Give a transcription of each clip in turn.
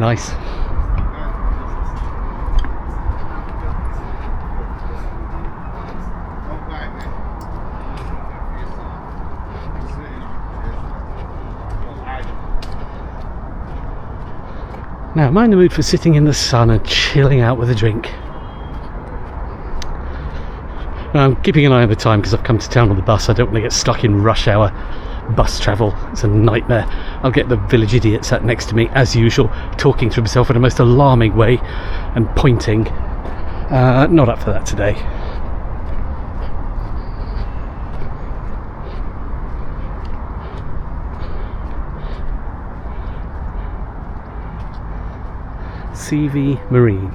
Nice. Now, am I in the mood for sitting in the sun and chilling out with a drink? I'm keeping an eye on the time because I've come to town on the bus. I don't want to get stuck in rush hour bus travel. It's a nightmare. I'll get the village idiot sat next to me, as usual, talking to himself in a most alarming way and pointing. Not up for that today. CV Marine.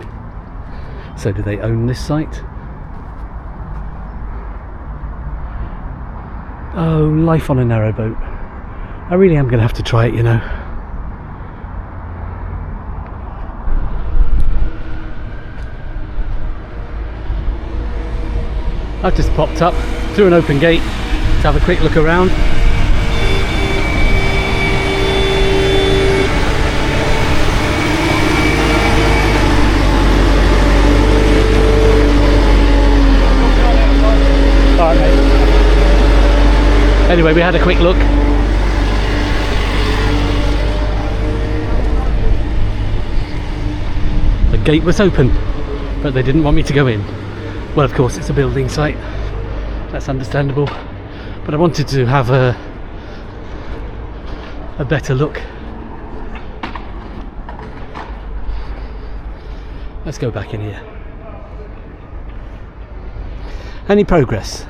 So do they own this site? Oh, life on a narrowboat. I really am going to have to try it, you know. I've just popped up through an open gate to have a quick look around. Alright, mate. Anyway, we had a quick look. The gate was open, but they didn't want me to go in. Well, of course, it's a building site. That's understandable. But I wanted to have a better look. Let's go back in here. Any progress?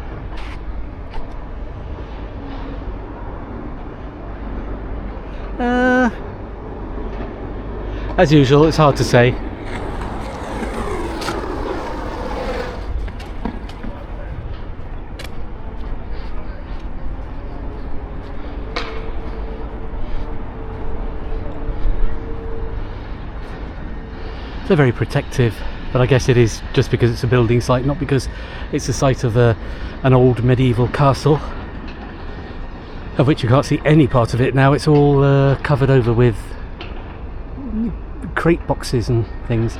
As usual, it's hard to say. They're very protective, but I guess it is just because it's a building site, not because it's the site of an old medieval castle, of which you can't see any part of it now. It's all covered over with crate boxes and things.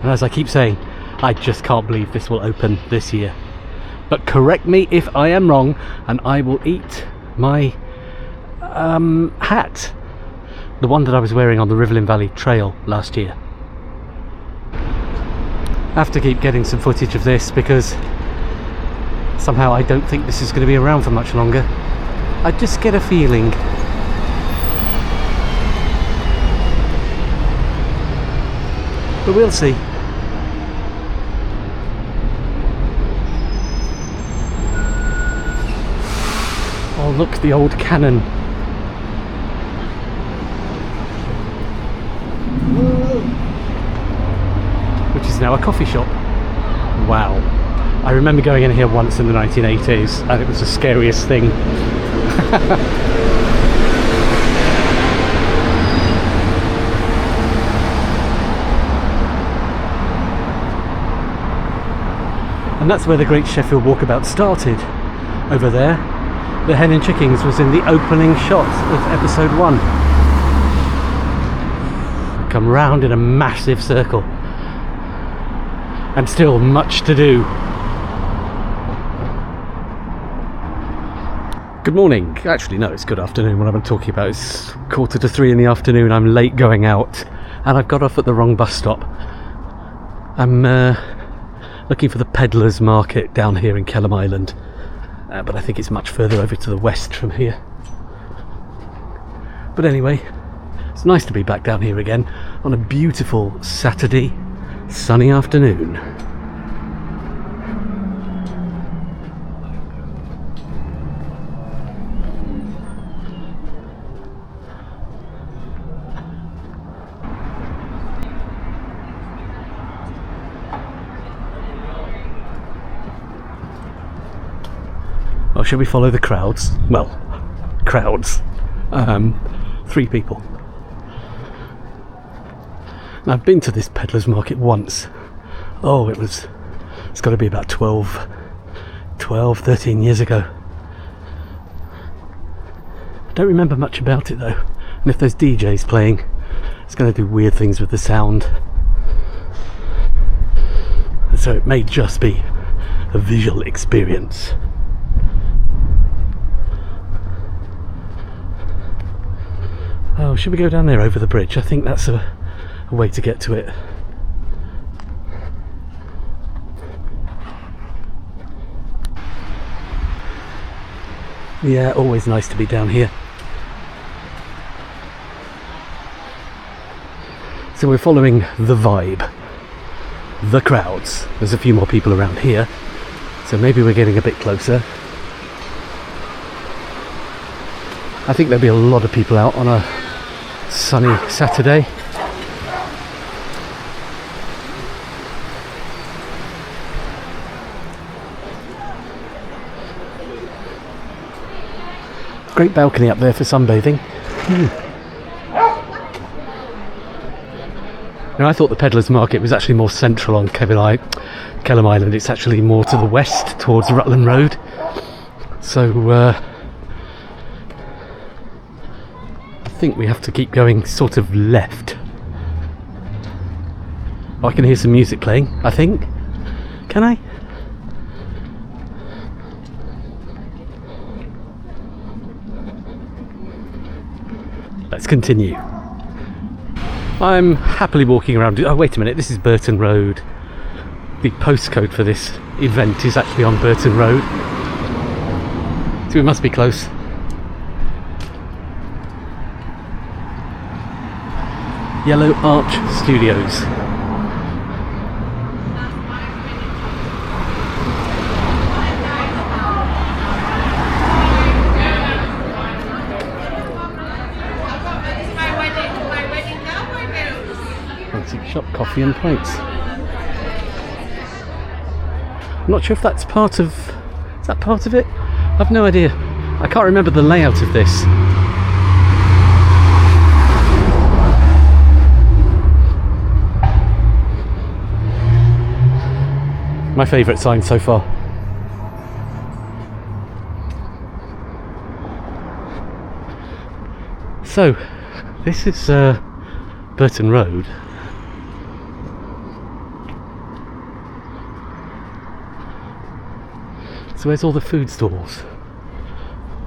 And as I keep saying, I just can't believe this will open this year. But correct me if I am wrong, and I will eat my hat. The one that I was wearing on the Riverlyn Valley Trail last year. I have to keep getting some footage of this because somehow I don't think this is going to be around for much longer. I just get a feeling. But we'll see. Oh look, the old cannon. Which is now a coffee shop. Wow. I remember going in here once in the 1980s and it was the scariest thing. And that's where the Great Sheffield Walkabout started. Over there, the Hen and Chickens was in the opening shot of episode 1. Come round in a massive circle. And still much to do. Good morning. Actually, no, it's good afternoon. What I'm talking about is 2:45 in the afternoon. I'm late going out and I've got off at the wrong bus stop. I'm looking for the Peddlers market down here in Kelham Island, but I think it's much further over to the west from here. But anyway, it's nice to be back down here again on a beautiful Saturday sunny afternoon. Or should we follow the crowds? Well, crowds. 3 people. Now, I've been to this Peddlers market once. Oh, it's got to be about 13 years ago. I don't remember much about it though. And if there's DJs playing, it's going to do weird things with the sound. And so it may just be a visual experience. Oh, should we go down there over the bridge? I think that's a way to get to it. Yeah, always nice to be down here. So we're following the vibe, the crowds. There's a few more people around here, so maybe we're getting a bit closer. I think there'll be a lot of people out on a sunny Saturday. Great balcony up there for sunbathing. Now, I thought the Peddlers Market was actually more central on Kelham Island. It's actually more to the west, towards Rutland Road. So I think we have to keep going sort of left. Oh, I can hear some music playing, I think. Can I? Let's continue. I'm happily walking around. Oh, wait a minute, this is Burton Road. The postcode for this event is actually on Burton Road, so we must be close. Yellow Arch Studios. Shop, coffee and plates. I'm not sure if that's part of... Is that part of it? I've no idea. I can't remember the layout of this. My favourite sign so far. So, this is Burton Road. So where's all the food stalls?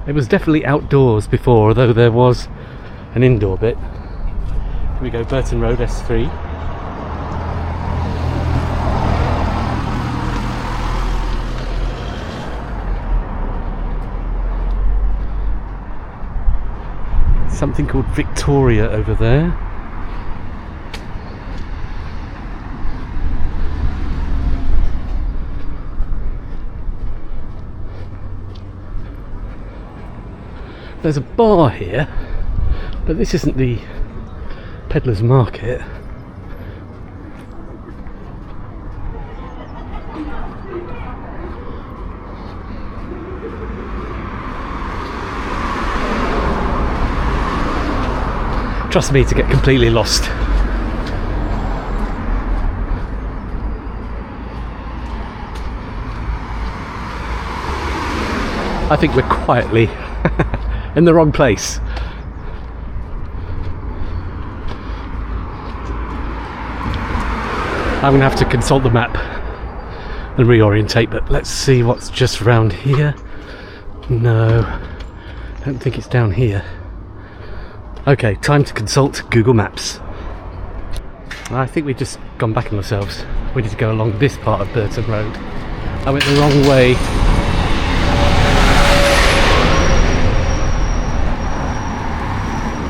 It was definitely outdoors before, although there was an indoor bit. Here we go, Burton Road, S3. Something called Victoria over there. There's a bar here, but this isn't the Peddlers Market. Trust me to get completely lost. I think we're quietly in the wrong place. I'm going to have to consult the map and reorientate, but let's see what's just around here. No, I don't think it's down here. Okay, time to consult Google Maps. I think we've just gone back on ourselves. We need to go along this part of Burton Road. I went the wrong way.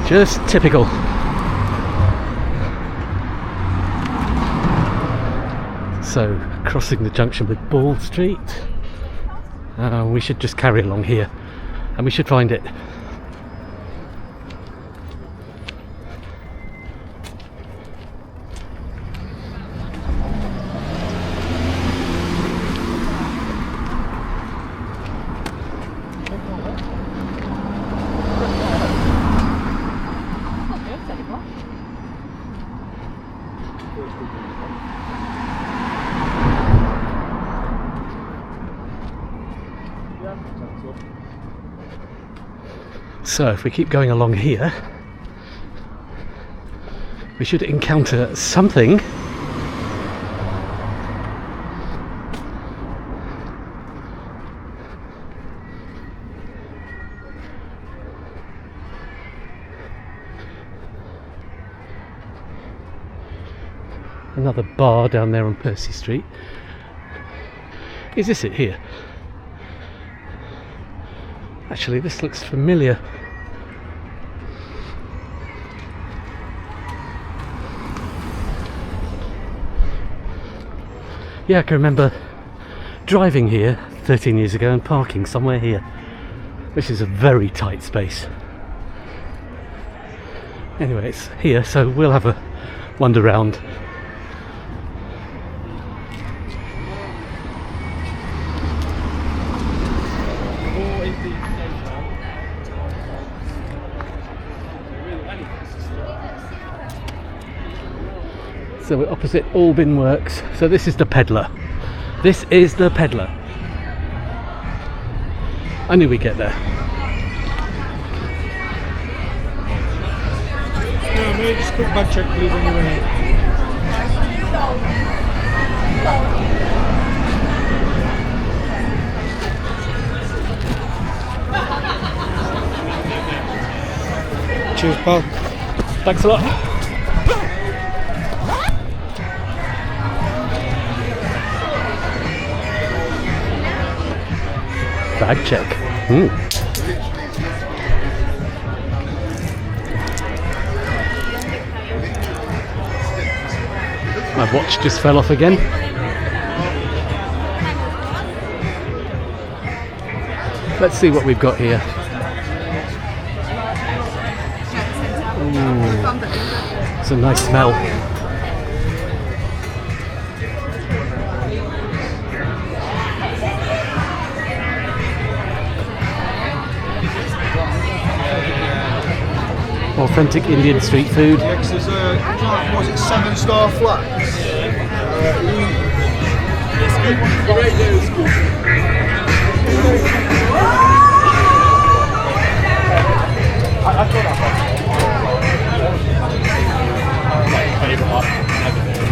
Just typical. So, crossing the junction with Ball Street. We should just carry along here, and we should find it. So if we keep going along here, We should encounter something. Another bar down there on Percy Street. Is this it here? Actually, this looks familiar. Yeah, I can remember driving here 13 years ago and parking somewhere here. This is a very tight space. Anyway, it's here, so we'll have a wander round. So we're opposite Albin Works. So this is the Peddler. This is the Peddler. I knew we'd get there. No, mate, just quick bag check, please, on your way. Cheers, pal. Thanks a lot. Bag check. My watch just fell off again. Let's see what we've got here. Ooh, it's a nice smell. Authentic Indian street food. Next is was it 7-star flats?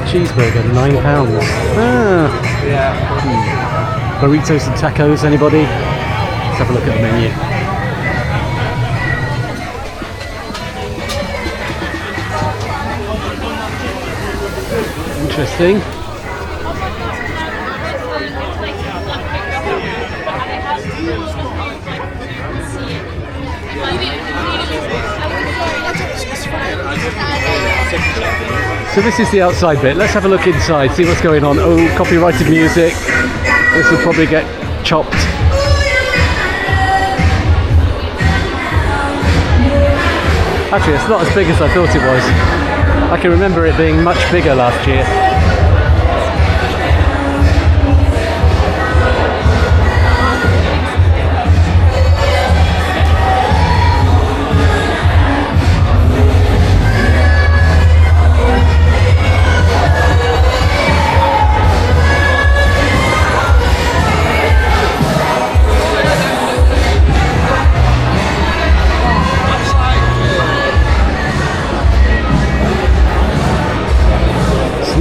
Cheeseburger, £9. Burritos and tacos, anybody? Let's have a look at the menu. Interesting. So this is the outside bit. Let's have a look inside, see what's going on. Oh, copyrighted music. This will probably get chopped. Actually, it's not as big as I thought it was. I can remember it being much bigger last year.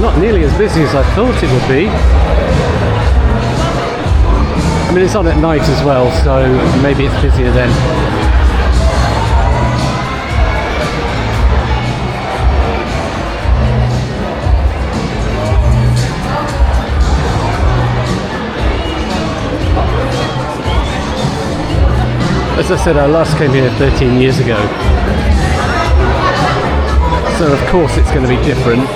Not nearly as busy as I thought it would be. I mean, it's on at night as well, so maybe it's busier then. As I said, I last came here 13 years ago, so of course it's going to be different.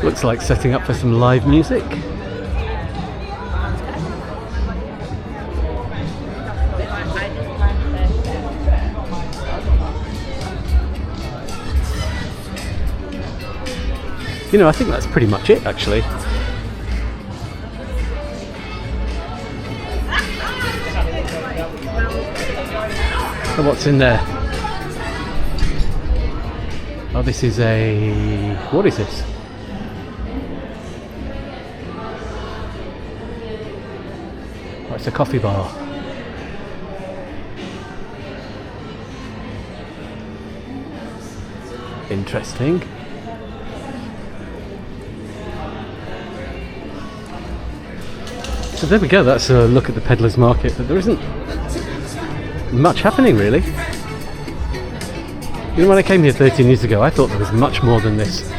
Looks like setting up for some live music. You know, I think that's pretty much it, actually. So what's in there? Oh, this is a... what is this? Oh, it's a coffee bar. Interesting. So there we go, that's a look at the Peddlers Market, but there isn't much happening really. You know, when I came here 13 years ago, I thought there was much more than this.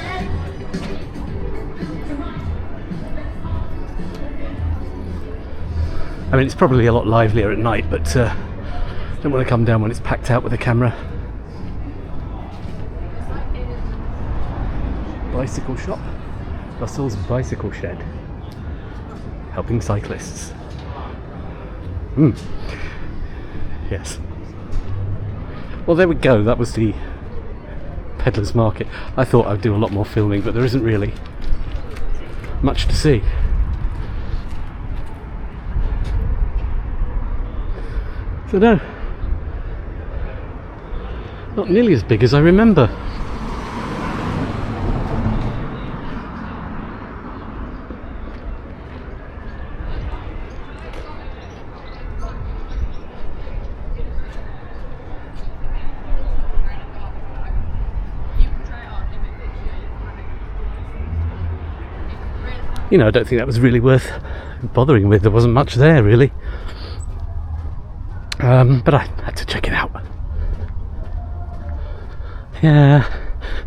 I mean, it's probably a lot livelier at night, but don't want to come down when it's packed out with a camera. Bicycle shop, Russell's Bicycle Shed, helping cyclists. Yes. Well, there we go. That was the Peddlers Market. I thought I'd do a lot more filming, but there isn't really much to see. So no, not nearly as big as I remember. You know, I don't think that was really worth bothering with. There wasn't much there, really. But I had to check it out. Yeah,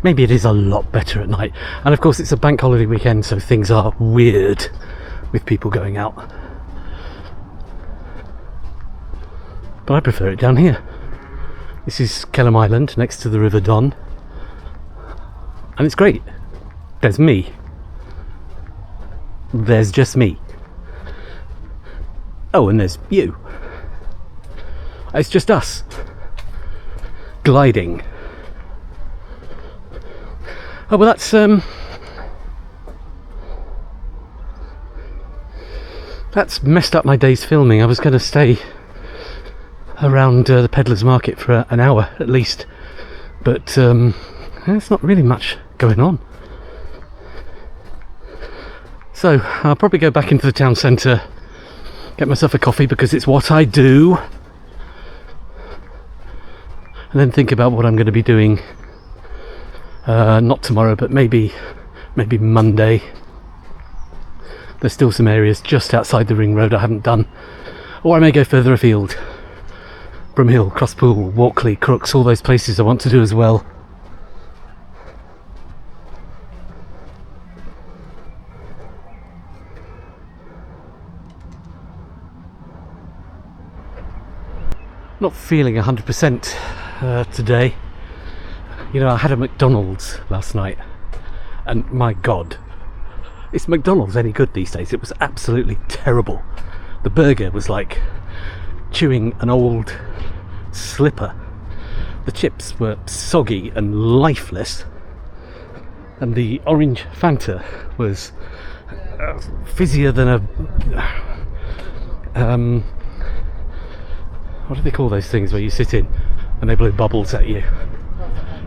maybe it is a lot better at night. And of course, it's a bank holiday weekend, so things are weird with people going out. But I prefer it down here. This is Kelham Island, next to the River Don. And it's great. There's me. There's just me. Oh, and there's you. It's just us. Gliding. Oh, well, that's messed up my day's filming. I was going to stay around the Peddlers Market for an hour at least, but there's not really much going on. So I'll probably go back into the town centre, get myself a coffee because it's what I do, and then think about what I'm going to be doing. Not tomorrow, but maybe Monday. There's still some areas just outside the ring road I haven't done, or I may go further afield. Broomhill, Crosspool, Walkley, Crooks, all those places I want to do as well. Not feeling 100% today. You know, I had a McDonald's last night, and my God, is McDonald's any good these days? It was absolutely terrible. The burger was like chewing an old slipper. The chips were soggy and lifeless, and the orange Fanta was fizzier than a what do they call those things where you sit in and they blow bubbles at you?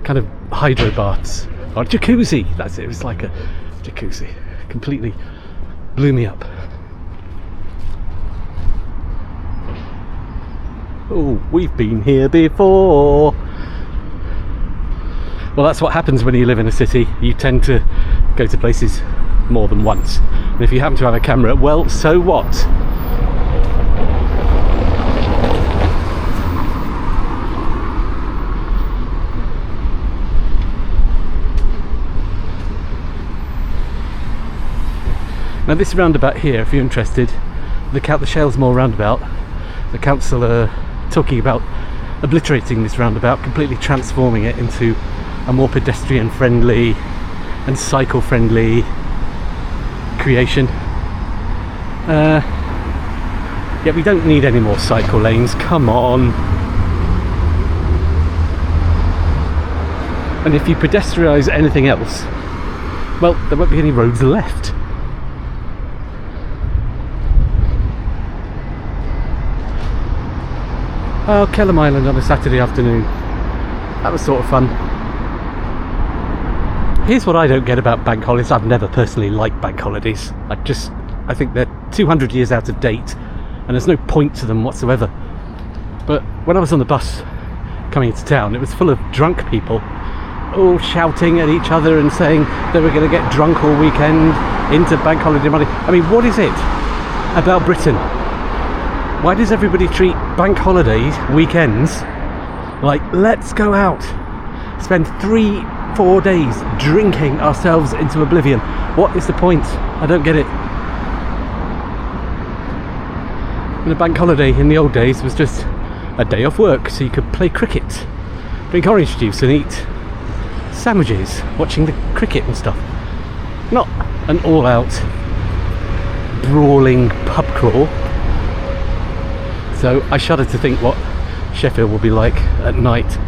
Kind of hydro baths. Or jacuzzi, that's it. It was like a jacuzzi. Completely blew me up. Oh, we've been here before. Well, that's what happens when you live in a city. You tend to go to places more than once. And if you happen to have a camera, well, so what? Now this roundabout here, if you're interested, the Shalesmoor roundabout, the council are talking about obliterating this roundabout, completely transforming it into a more pedestrian friendly and cycle friendly creation. Yeah, we don't need any more cycle lanes, come on. And if you pedestrianise anything else, well, there won't be any roads left. Oh, Kelham Island on a Saturday afternoon. That was sort of fun. Here's what I don't get about bank holidays. I've never personally liked bank holidays. I think they're 200 years out of date and there's no point to them whatsoever. But when I was on the bus coming into town, it was full of drunk people all shouting at each other and saying they were going to get drunk all weekend into bank holiday money. I mean, what is it about Britain? Why does everybody treat bank holidays, weekends, like, let's go out, spend 3-4 days drinking ourselves into oblivion? What is the point? I don't get it. And a bank holiday in the old days was just a day off work so you could play cricket, drink orange juice and eat sandwiches watching the cricket and stuff. Not an all-out brawling pub crawl. So I shudder to think what Sheffield will be like at night.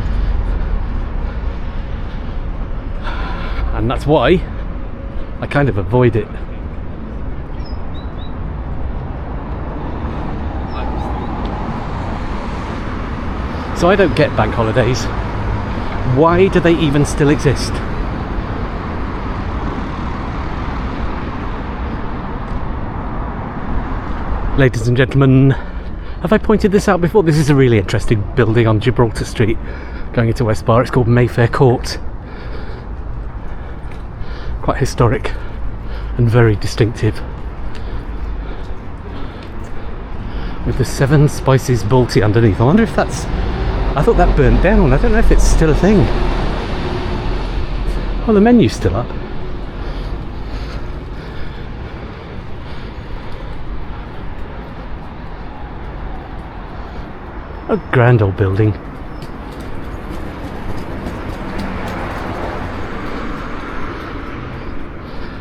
And that's why I kind of avoid it. So I don't get bank holidays. Why do they even still exist? Ladies and gentlemen, have I pointed this out before? This is a really interesting building on Gibraltar Street going into West Bar. It's called Mayfair Court. Quite historic and very distinctive. With the 7 Spices Balti underneath. I wonder if that's... I thought that burnt down. I don't know if it's still a thing. Well, the menu's still up. A grand old building.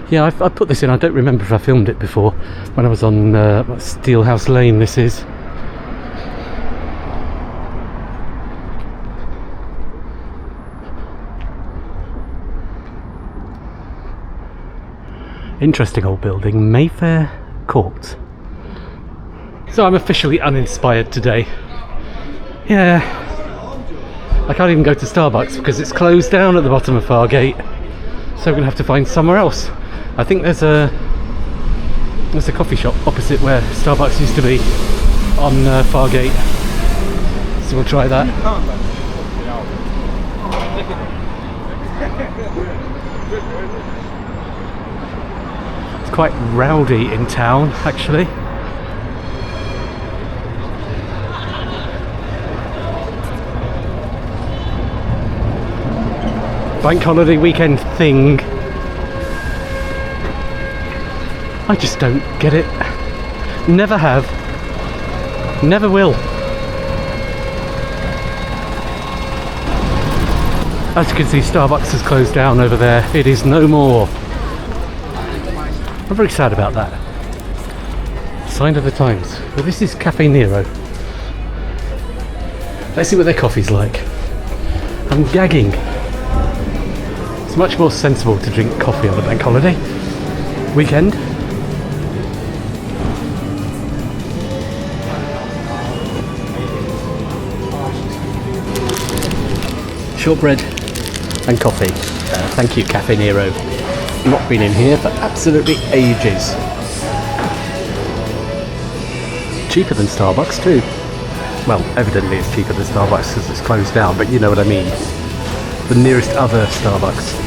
Yeah, I put this in. I don't remember if I filmed it before. When I was on Steelhouse Lane, this is. Interesting old building, Mayfair Court. So I'm officially uninspired today. Yeah, I can't even go to Starbucks because it's closed down at the bottom of Fargate. So we're gonna have to find somewhere else. I think there's a coffee shop opposite where Starbucks used to be on Fargate. So we'll try that. It's quite rowdy in town, actually. Bank holiday weekend thing. I just don't get it. Never have. Never will. As you can see, Starbucks has closed down over there. It is no more. I'm very sad about that. Sign of the times. Well, this is Cafe Nero. Let's see what their coffee's like. I'm gagging. It's much more sensible to drink coffee on a bank holiday weekend. Shortbread and coffee. Thank you, Cafe Nero. Not been in here for absolutely ages. Cheaper than Starbucks too. Well, evidently it's cheaper than Starbucks because it's closed down, but you know what I mean. The nearest other Starbucks.